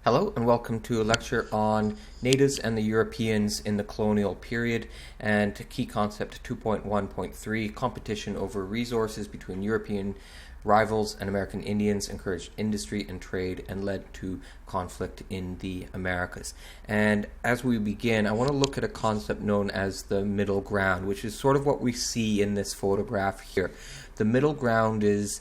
Hello and welcome to a lecture on natives and the Europeans in the colonial period and key concept 2.1.3, competition over resources between European rivals and American Indians encouraged industry and trade and led to conflict in the Americas. And as we begin, I want to look at a concept known as the middle ground, which is sort of what we see in this photograph here. The middle ground is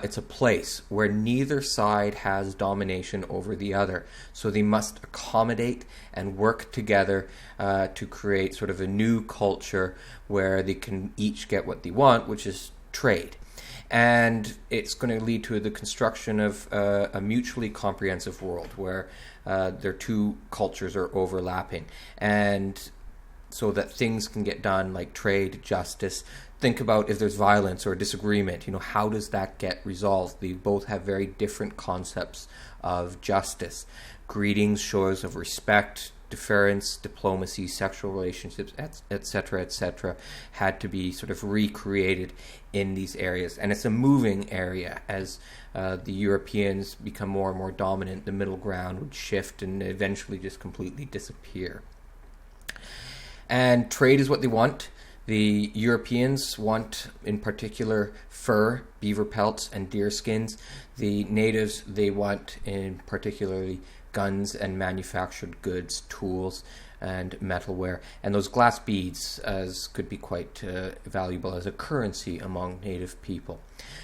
it's a place where neither side has domination over the other. So they must accommodate and work together to create sort of a new culture where they can each get what they want, which is trade. And it's going to lead to the construction of a mutually comprehensive world where their two cultures are overlapping. And so that things can get done like trade, justice. Think about if there's violence or disagreement, how does that get resolved? They both have very different concepts of justice. Greetings, shows of respect, deference, diplomacy, sexual relationships, etc., had to be sort of recreated in these areas. And it's a moving area as the Europeans become more and more dominant. The middle ground would shift and eventually just completely disappear. And trade is what they want. The Europeans want, in particular, fur, beaver pelts, and deer skins. The natives, they want, in particularly, guns and manufactured goods, tools, and metalware. And those glass beads could be quite valuable as a currency among native people.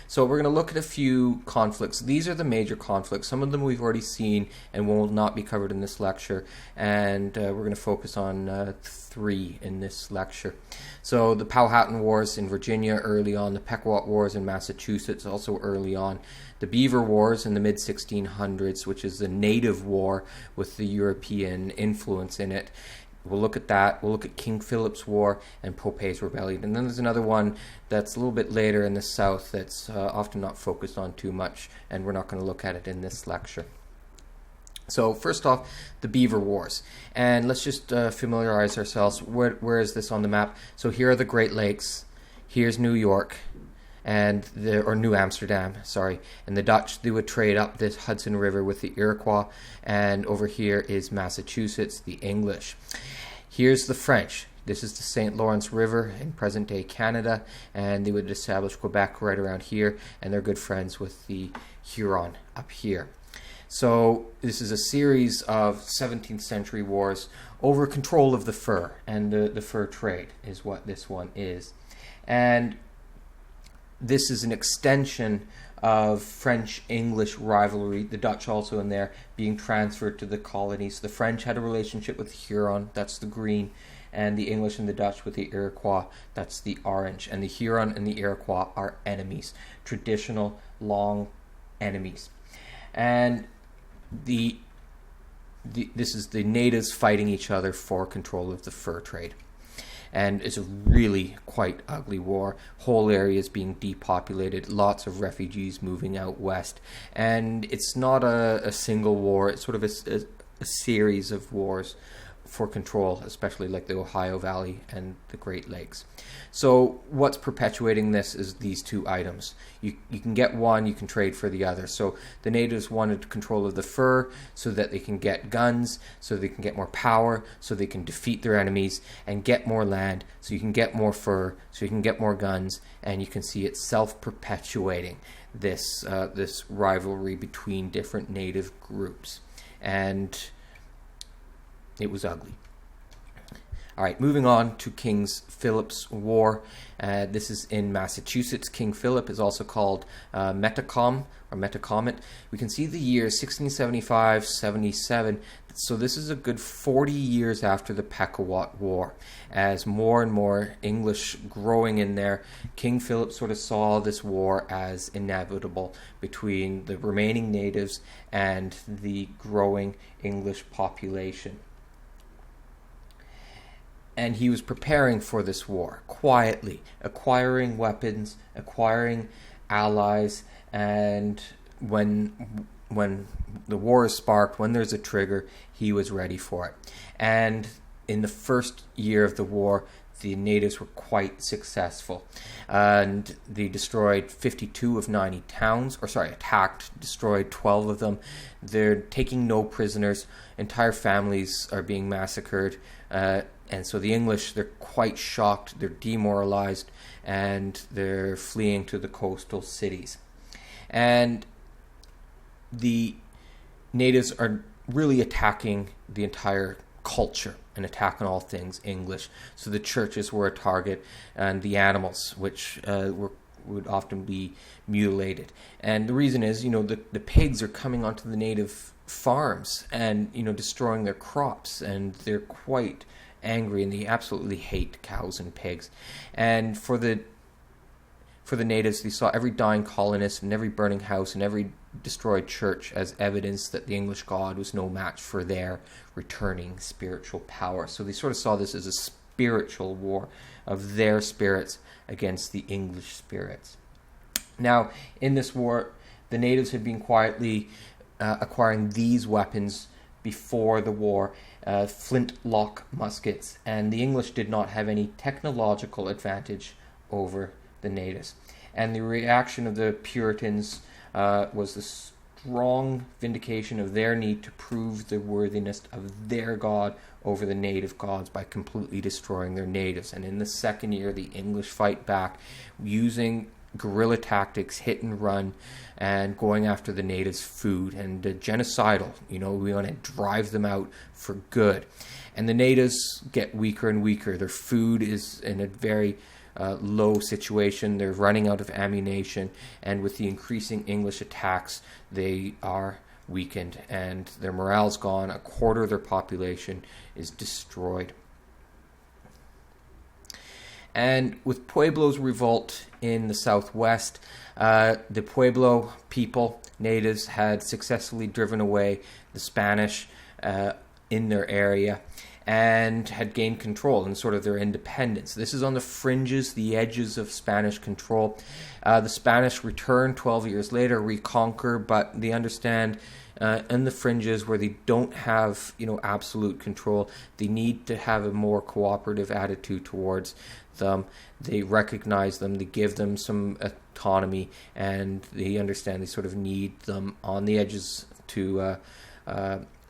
So we're going to look at a few conflicts. These are the major conflicts. Some of them we've already seen and will not be covered in this lecture. And we're going to focus on three in this lecture. So the Powhatan Wars in Virginia early on, the Pequot Wars in Massachusetts also early on, the Beaver Wars in the mid-1600s, which is the native war with the European influence in it. We'll look at that. We'll look at King Philip's War and Pope's Rebellion. And then there's another one that's a little bit later in the South that's often not focused on too much, and we're not going to look at it in this lecture. So first off, the Beaver Wars. And let's just familiarize ourselves. Where is this on the map? So here are the Great Lakes. Here's New York. Or New Amsterdam, sorry. And the Dutch, they would trade up this Hudson River with the Iroquois. And over here is Massachusetts, the English. Here's the French. This is the St. Lawrence River in present-day Canada. And they would establish Quebec right around here. And they're good friends with the Huron up here. So this is a series of 17th century wars over control of the fur. And the fur trade is what this one is. And this is an extension of French-English rivalry, the Dutch also in there, being transferred to the colonies. The French had a relationship with the Huron, that's the green, and the English and the Dutch with the Iroquois, that's the orange. And the Huron and the Iroquois are enemies, traditional, long enemies. And this is the natives fighting each other for control of the fur trade. And it's a really quite ugly war. Whole areas being depopulated, lots of refugees moving out west. And it's not a single war, it's sort of a series of wars for control, especially like the Ohio Valley and the Great Lakes. So what's perpetuating this is these two items. You can get one, you can trade for the other. So the natives wanted control of the fur so that they can get guns, so they can get more power, so they can defeat their enemies, and get more land, so you can get more fur, so you can get more guns, and you can see it self-perpetuating, this rivalry between different native groups. And it was ugly. All right, moving on to King Philip's War. This is in Massachusetts. King Philip is also called Metacom or Metacomet. We can see the years 1675-77. So this is a good 40 years after the Pequot War. As more and more English growing in there, King Philip sort of saw this war as inevitable between the remaining natives and the growing English population. And he was preparing for this war quietly, acquiring weapons, acquiring allies, and when the war is sparked, when there's a trigger, he was ready for it. And in the first year of the war, the natives were quite successful, and they destroyed 52 of 90 towns, attacked, destroyed 12 of them. They're taking no prisoners. Entire families are being massacred, and so the English, they're quite shocked, they're demoralized, and they're fleeing to the coastal cities. And the natives are really attacking the entire culture and attacking all things English. So the churches were a target, and the animals, which would often be mutilated. And the reason is, the pigs are coming onto the native farms and, destroying their crops, and they're quite angry, and they absolutely hate cows and pigs. And for the natives, they saw every dying colonist and every burning house and every destroyed church as evidence that the English God was no match for their returning spiritual power. So they sort of saw this as a spiritual war of their spirits against the English spirits. Now, in this war, the natives had been quietly acquiring these weapons before the war, flintlock muskets, and the English did not have any technological advantage over the natives. And the reaction of the Puritans was the strong vindication of their need to prove the worthiness of their God over the native gods by completely destroying their natives. And in the second year, the English fight back using guerrilla tactics, hit and run, and going after the natives' food, and genocidal. We want to drive them out for good. And the natives get weaker and weaker. Their food is in a very low situation. They're running out of ammunition, and with the increasing English attacks, they are weakened, and their morale's gone. A quarter of their population is destroyed. And with Pueblo's revolt in the southwest, the Pueblo people, natives, had successfully driven away the Spanish in their area and had gained control and sort of their independence. This is on the fringes, the edges of Spanish control. The Spanish return 12 years later, reconquer, but they understand in the fringes where they don't have, absolute control, they need to have a more cooperative attitude towards them. They recognize them, they give them some autonomy, and they understand they sort of need them on the edges to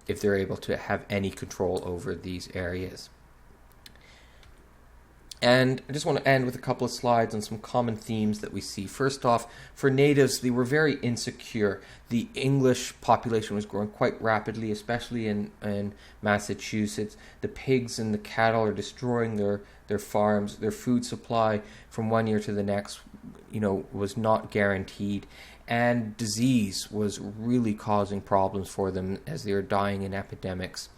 if they're able to have any control over these areas. And I just want to end with a couple of slides on some common themes that we see. First off, for natives, they were very insecure. The English population was growing quite rapidly, especially in Massachusetts. The pigs and the cattle are destroying their farms. Their food supply from one year to the next, was not guaranteed. And disease was really causing problems for them as they were dying in epidemics.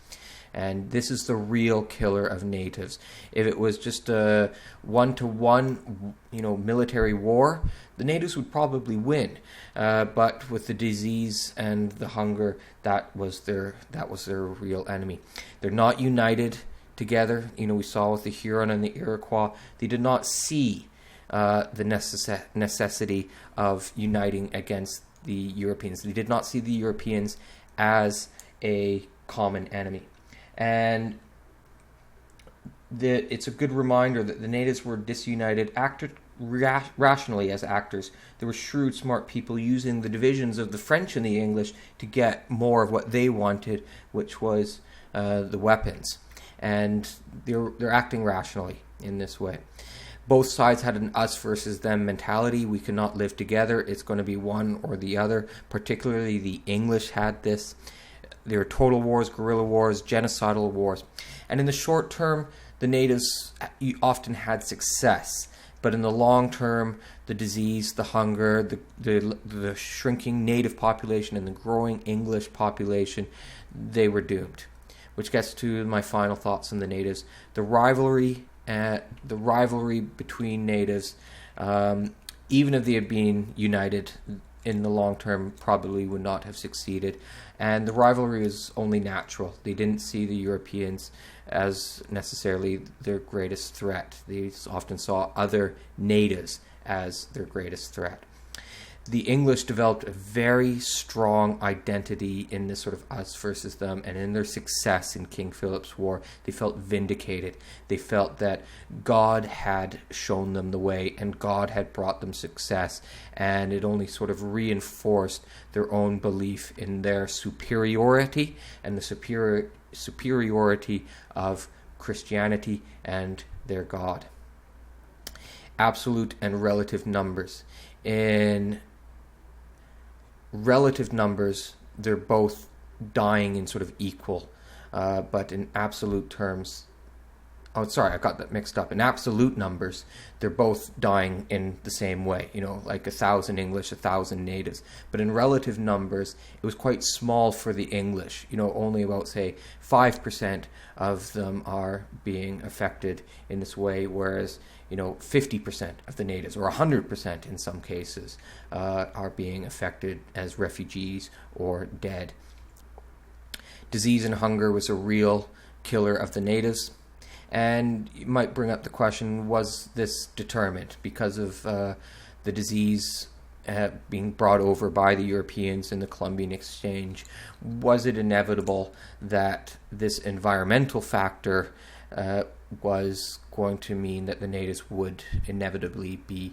And this is the real killer of natives. If it was just a one-to-one, military war, the natives would probably win. But with the disease and the hunger, that was their real enemy. They're not united together. We saw with the Huron and the Iroquois, they did not see the necessity of uniting against the Europeans. They did not see the Europeans as a common enemy. And it's a good reminder that the natives were disunited, acted rationally as actors. There were shrewd, smart people using the divisions of the French and the English to get more of what they wanted, which was the weapons. And they're acting rationally in this way. Both sides had an us versus them mentality. We cannot live together. It's going to be one or the other. Particularly the English had this. There were total wars, guerrilla wars, genocidal wars. And in the short term, the natives often had success. But in the long term, the disease, the hunger, the shrinking native population and the growing English population, they were doomed. Which gets to my final thoughts on the natives. The rivalry between natives, even if they had been united in the long term, probably would not have succeeded. And the rivalry was only natural. They didn't see the Europeans as necessarily their greatest threat. They often saw other natives as their greatest threat. the English developed a very strong identity in this sort of us versus them, and in their success in King Philip's War, they felt vindicated. They felt that God had shown them the way, and God had brought them success, and it only sort of reinforced their own belief in their superiority and the superiority of Christianity and their God. Absolute and relative numbers. In relative numbers, they're both dying in sort of equal, but in absolute terms, I got that mixed up. In absolute numbers, they're both dying in the same way, like 1,000 English, 1,000 natives. But in relative numbers, it was quite small for the English. Only about, say, 5% of them are being affected in this way, whereas 50% of the natives, or 100% in some cases, are being affected as refugees or dead. Disease and hunger was a real killer of the natives. And you might bring up the question, was this determined because of the disease being brought over by the Europeans in the Columbian Exchange? Was it inevitable that this environmental factor was going to mean that the natives would inevitably be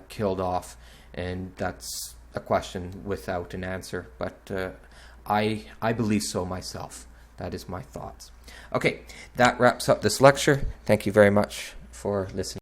killed off? And that's a question without an answer, but I believe so myself. That is my thoughts. Okay, that wraps up this lecture. Thank you very much for listening.